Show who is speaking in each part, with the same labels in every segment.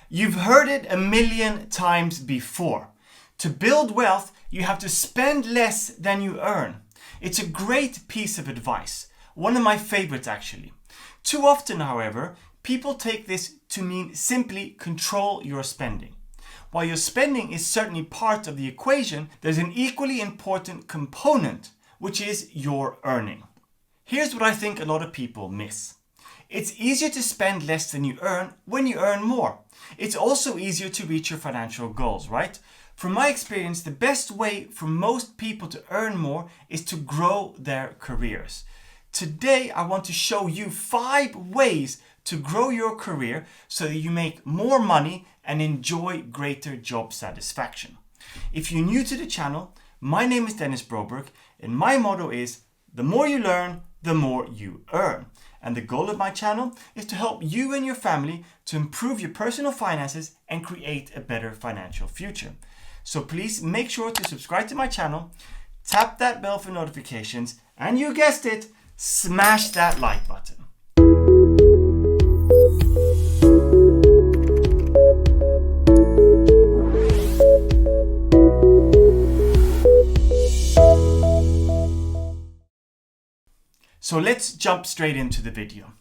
Speaker 1: You've heard it a million times before. To build wealth, you have to spend less than you earn. It's a great piece of advice. One of my favorites, actually. Too often, however, people take this to mean simply control your spending. While your spending is certainly part of the equation, there's an equally important component, which is your earning. Here's what I think a lot of people miss. It's easier to spend less than you earn when you earn more. It's also easier to reach your financial goals, right? From my experience, the best way for most people to earn more is to grow their careers. Today, I want to show you 5 ways to grow your career so that you make more money and enjoy greater job satisfaction. If you're new to the channel, my name is Broberg, and my motto is, the more you learn, the more you earn. And the goal of my channel is to help you and your family to improve your personal finances and create a better financial future. So please make sure to subscribe to my channel, tap that bell for notifications, and you guessed it, smash that like button. So let's jump straight into the video.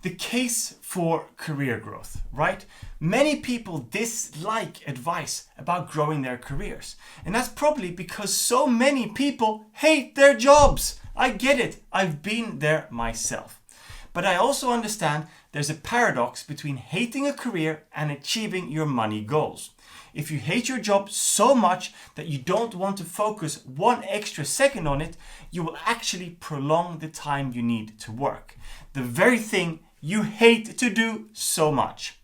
Speaker 1: The case for career growth, right? Many people dislike advice about growing their careers. And that's probably because so many people hate their jobs. I get it. I've been there myself. But I also understand there's a paradox between hating a career and achieving your money goals. If you hate your job so much that you don't want to focus 1 extra second on it, you will actually prolong the time you need to work. The very thing you hate to do so much.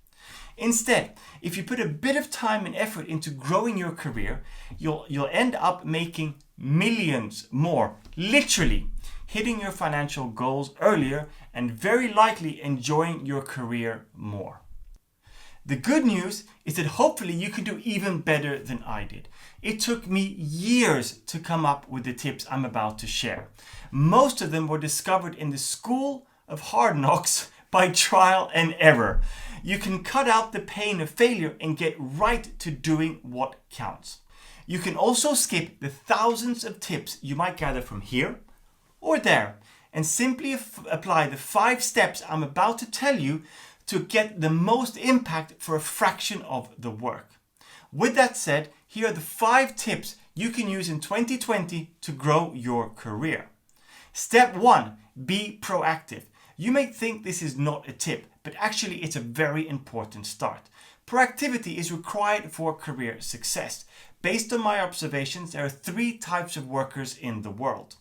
Speaker 1: Instead, if you put a bit of time and effort into growing your career, you'll end up making millions more, literally hitting your financial goals earlier and very likely enjoying your career more. The good news is that hopefully you can do even better than I did. It took me years to come up with the tips I'm about to share. Most of them were discovered in the school of hard knocks by trial and error. You can cut out the pain of failure and get right to doing what counts. You can also skip the thousands of tips you might gather from here or there and simply apply the 5 steps I'm about to tell you to get the most impact for a fraction of the work. With that said, here are the 5 tips you can use in 2020 to grow your career. Step 1, be proactive. You may think this is not a tip, but actually it's a very important start. Proactivity is required for career success. Based on my observations, there are 3 types of workers in the world.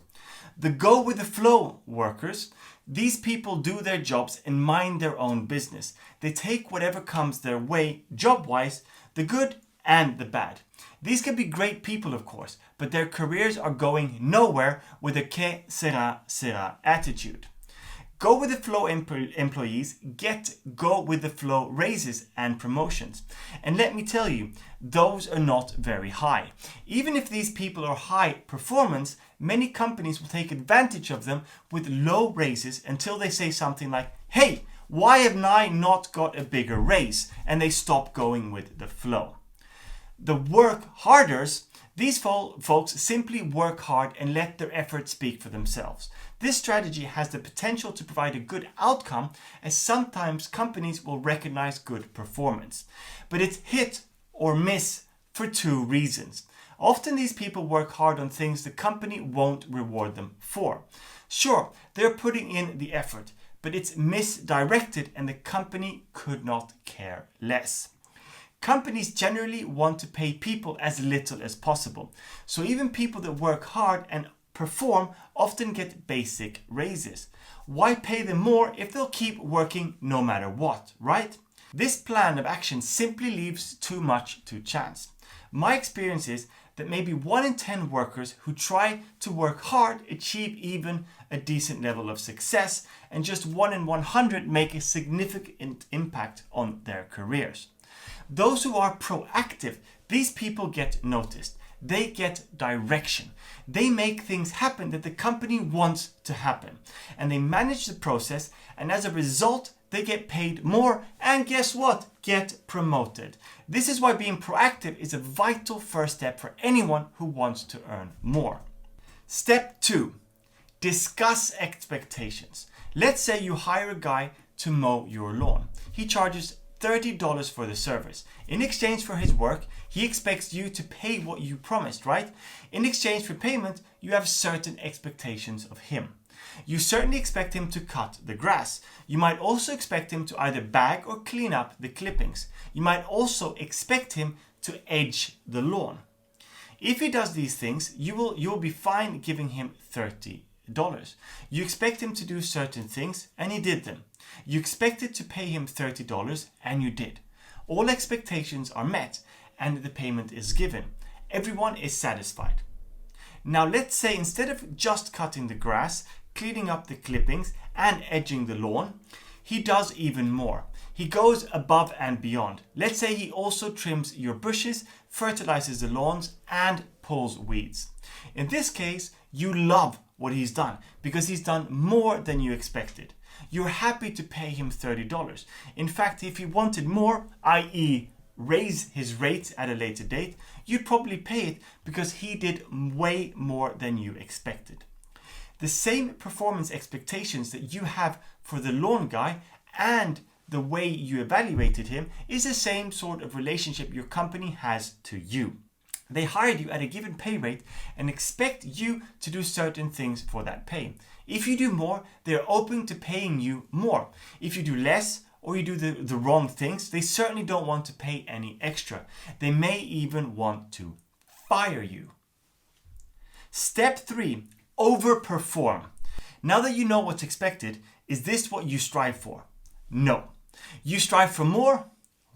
Speaker 1: The go with the flow workers. These people do their jobs and mind their own business. They take whatever comes their way, job-wise, the good and the bad. These can be great people, of course, but their careers are going nowhere with a que sera, sera attitude. Go with the flow employees get go with the flow raises and promotions. And let me tell you, those are not very high. Even if these people are high performance, many companies will take advantage of them with low raises until they say something like, hey, why have I not got a bigger raise? And they stop going with the flow. The work harders, these folks simply work hard and let their efforts speak for themselves. This strategy has the potential to provide a good outcome, as sometimes companies will recognize good performance. But it's hit or miss for 2 reasons. Often these people work hard on things the company won't reward them for. Sure, they're putting in the effort, but it's misdirected and the company could not care less. Companies generally want to pay people as little as possible. So even people that work hard and perform often get basic raises. Why pay them more if they'll keep working no matter what, right? This plan of action simply leaves too much to chance. My experience is that maybe 1 in 10 workers who try to work hard achieve even a decent level of success, and just 1 in 100 make a significant impact on their careers. Those who are proactive, these people get noticed. They get direction. They make things happen that the company wants to happen. And they manage the process, and as a result, they get paid more, and guess what? Get promoted. This is why being proactive is a vital first step for anyone who wants to earn more. Step 2, discuss expectations. Let's say you hire a guy to mow your lawn. He charges $30 for the service. In exchange for his work, he expects you to pay what you promised, right? In exchange for payment, you have certain expectations of him. You certainly expect him to cut the grass. You might also expect him to either bag or clean up the clippings. You might also expect him to edge the lawn. If he does these things, you'll be fine giving him $30. You expect him to do certain things, and he did them. You expected to pay him $30, and you did. All expectations are met, and the payment is given. Everyone is satisfied. Now let's say instead of just cutting the grass, cleaning up the clippings, and edging the lawn, he does even more. He goes above and beyond. Let's say he also trims your bushes, fertilizes the lawns, and pulls weeds. In this case, you love what he's done because he's done more than you expected. You're happy to pay him $30. In fact, if he wanted more, i.e. raise his rates at a later date, you'd probably pay it because he did way more than you expected. The same performance expectations that you have for the lawn guy and the way you evaluated him is the same sort of relationship your company has to you. They hired you at a given pay rate and expect you to do certain things for that pay. If you do more, they're open to paying you more. If you do less or you do the wrong things, they certainly don't want to pay any extra. They may even want to fire you. Step 3, overperform. Now that you know what's expected, is this what you strive for? No. You strive for more.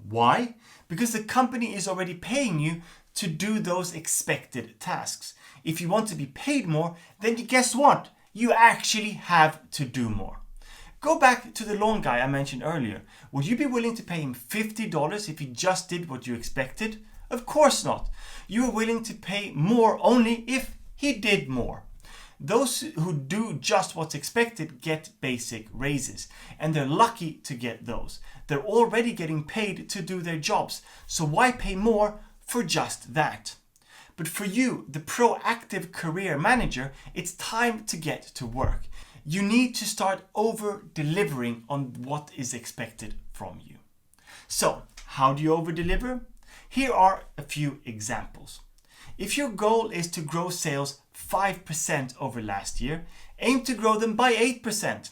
Speaker 1: Why? Because the company is already paying you to do those expected tasks. If you want to be paid more, then guess what? You actually have to do more. Go back to the lawn guy I mentioned earlier. Would you be willing to pay him $50 if he just did what you expected? Of course not. You are willing to pay more only if he did more. Those who do just what's expected get basic raises, and they're lucky to get those. They're already getting paid to do their jobs, so why pay more for just that? But for you, the proactive career manager, it's time to get to work. You need to start over-delivering on what is expected from you. So, how do you over-deliver? Here are a few examples. If your goal is to grow sales 5% over last year, aim to grow them by 8%.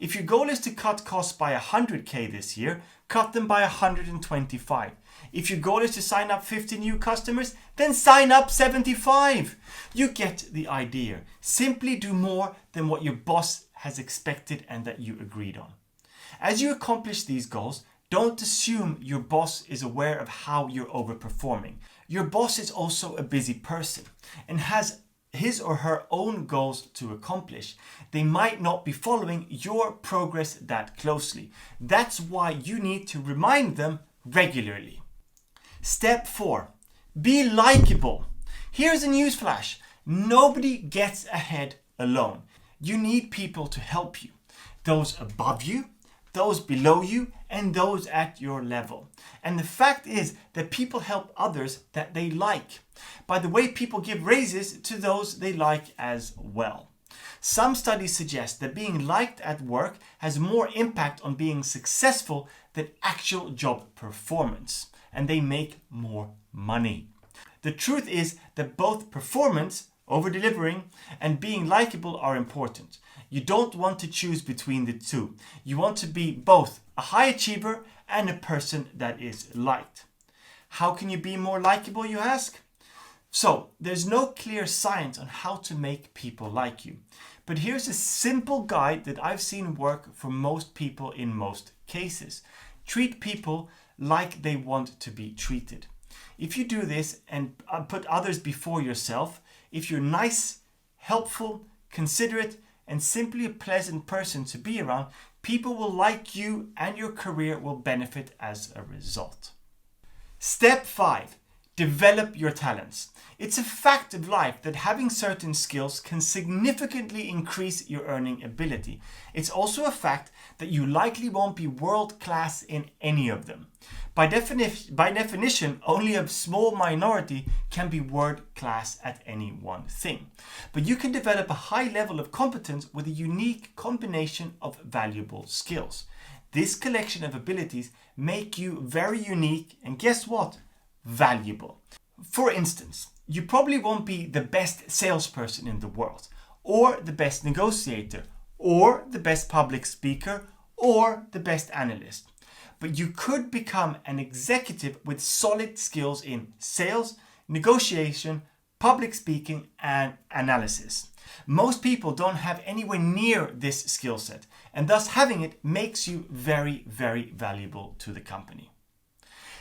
Speaker 1: If your goal is to cut costs by 100k this year, cut them by 125. If your goal is to sign up 50 new customers, then sign up 75. You get the idea. Simply do more than what your boss has expected and that you agreed on. As you accomplish these goals, don't assume your boss is aware of how you're overperforming. Your boss is also a busy person and has his or her own goals to accomplish. They might not be following your progress that closely. That's why you need to remind them regularly. Step 4. Be likable. Here's a newsflash. Nobody gets ahead alone. You need people to help you. Those above you, those below you, and those at your level. And the fact is that people help others that they like. By the way, people give raises to those they like as well. Some studies suggest that being liked at work has more impact on being successful than actual job performance, and they make more money. The truth is that both performance, over-delivering, and being likable are important. You don't want to choose between the two. You want to be both a high achiever and a person that is liked. How can you be more likable, you ask? So, there's no clear science on how to make people like you. But here's a simple guide that I've seen work for most people in most cases. Treat people like they want to be treated. If you do this and put others before yourself, if you're nice, helpful, considerate, and simply a pleasant person to be around, people will like you and your career will benefit as a result. Step 5. Develop your talents. It's a fact of life that having certain skills can significantly increase your earning ability. It's also a fact that you likely won't be world class in any of them. By definition, only a small minority can be world class at any one thing. But you can develop a high level of competence with a unique combination of valuable skills. This collection of abilities make you very unique and guess what? Valuable. For instance, you probably won't be the best salesperson in the world, or the best negotiator, or the best public speaker, or the best analyst. But you could become an executive with solid skills in sales, negotiation, public speaking, and analysis. Most people don't have anywhere near this skill set, and thus having it makes you very, very valuable to the company.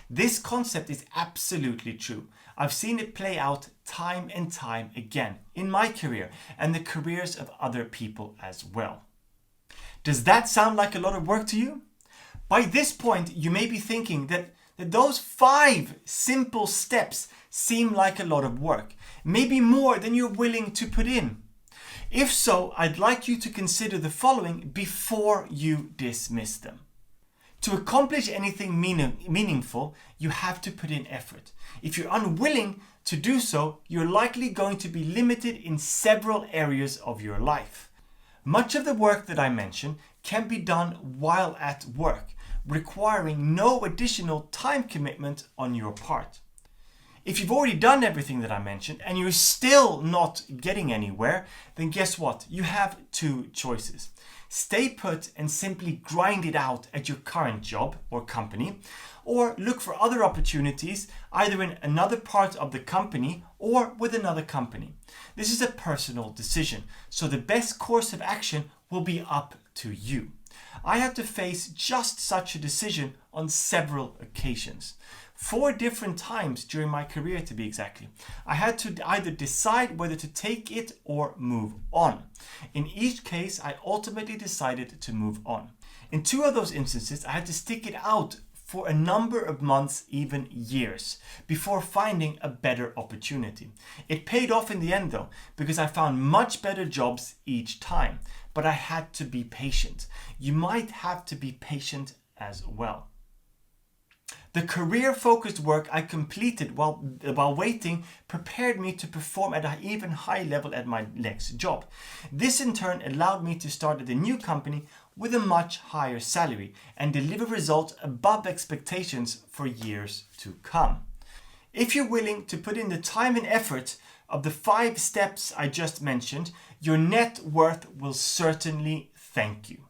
Speaker 1: This concept is absolutely true. I've seen it play out time and time again in my career and the careers of other people as well. Does that sound like a lot of work to you? By this point, you may be thinking that those 5 simple steps seem like a lot of work, maybe more than you're willing to put in. If so, I'd like you to consider the following before you dismiss them. To accomplish anything meaningful, you have to put in effort. If you're unwilling to do so, you're likely going to be limited in several areas of your life. Much of the work that I mentioned can be done while at work, requiring no additional time commitment on your part. If you've already done everything that I mentioned and you're still not getting anywhere, then guess what? You have 2 choices. Stay put and simply grind it out at your current job or company, or look for other opportunities either in another part of the company or with another company. This is a personal decision, so the best course of action will be up to you. I had to face just such a decision on several occasions. 4 different times during my career, to be exactly. I had to either decide whether to take it or move on. In each case, I ultimately decided to move on. In 2 of those instances, I had to stick it out for a number of months, even years, before finding a better opportunity. It paid off in the end though, because I found much better jobs each time, but I had to be patient. You might have to be patient as well. The career-focused work I completed while waiting prepared me to perform at an even higher level at my next job. This in turn allowed me to start at a new company with a much higher salary and deliver results above expectations for years to come. If you're willing to put in the time and effort of the 5 steps I just mentioned, your net worth will certainly thank you.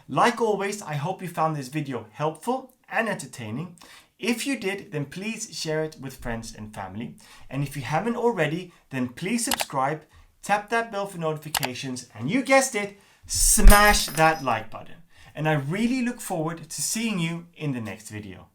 Speaker 1: Like always, I hope you found this video helpful and entertaining. If you did, then please share it with friends and family. And if you haven't already, then please subscribe, tap that bell for notifications, and you guessed it, smash that like button. And I really look forward to seeing you in the next video.